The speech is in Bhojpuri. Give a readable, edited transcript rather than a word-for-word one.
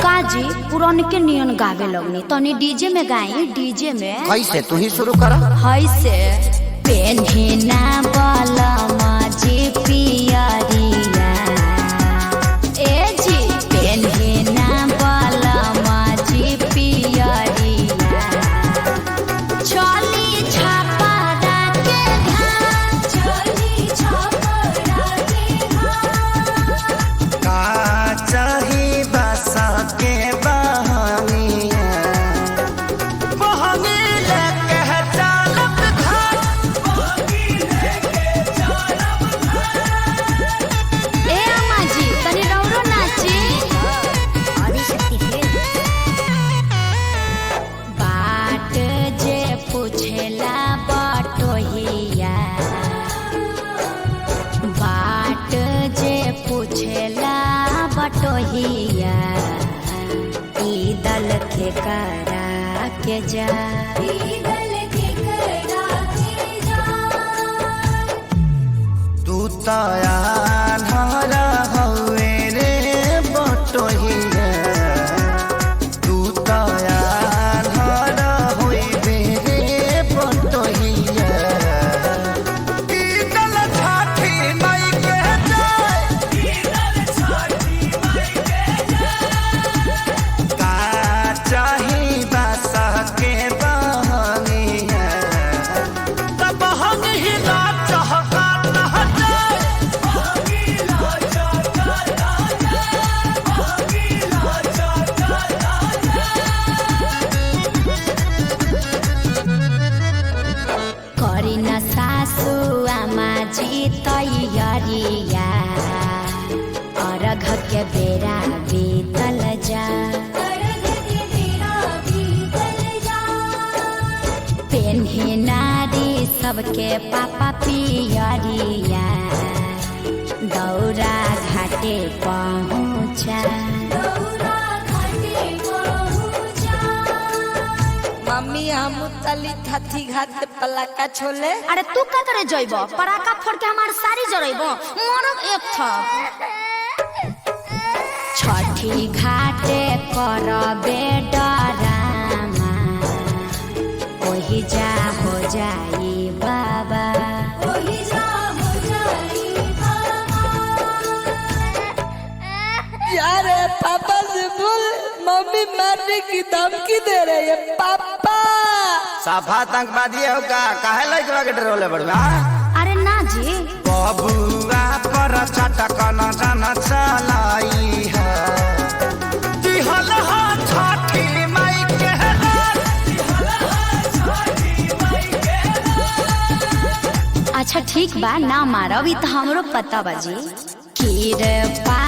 काजी पुरान के नियन गावे लगनी तनी डीजे में गाई डीजे में कैसे तू ही शुरू कर हाय से पेन्हिना बाला माजी पियरिया ए जी पेन्हिना बाला माजी पियरिया चली छापरा के घाट चली छापरा के घाट का चाही बसा के बहानिया बहाने लेके चलब घर ए अम्मा जी तनी रौरो नाची बाट जे पूछेला बटोहिया बाट जे पूछेला बटोहिया ई दल के करा के जा तू तया धारा हवे रे बटोहिया तू तया धारा होइबे रे बटोहिया ई दल छाठी माई के का चाही बसा के बहानिया तब हम ही ना चाहता ना करी न सासु आमा जी तैयारिया अर्घ के बेरा बीतल जा पेन्ही नारी सबके पापा पियरिया दौरा घाटे पहुँचा मम्मी हम तली थथी घाट पलाका छोले अरे तू का करे जइब पराका फोड़ के हमार सारी जरइब मरब एक था छठी घाटे करबे डरामा ओही जा हो जाई बाबा ओही जा हो जाई यार पापा से बोल मम्मी मारने की धमकी दे रही है पापा साफा आतंकवादी हो का काहे लइकवा के डरोले बड़वा अरे ना जी बबुआ पर चटक न जन चलाई है दिहल हा छठी माई के अच्छा ठीक बा ना मारब ई त हमरो पता बा जी खीर पा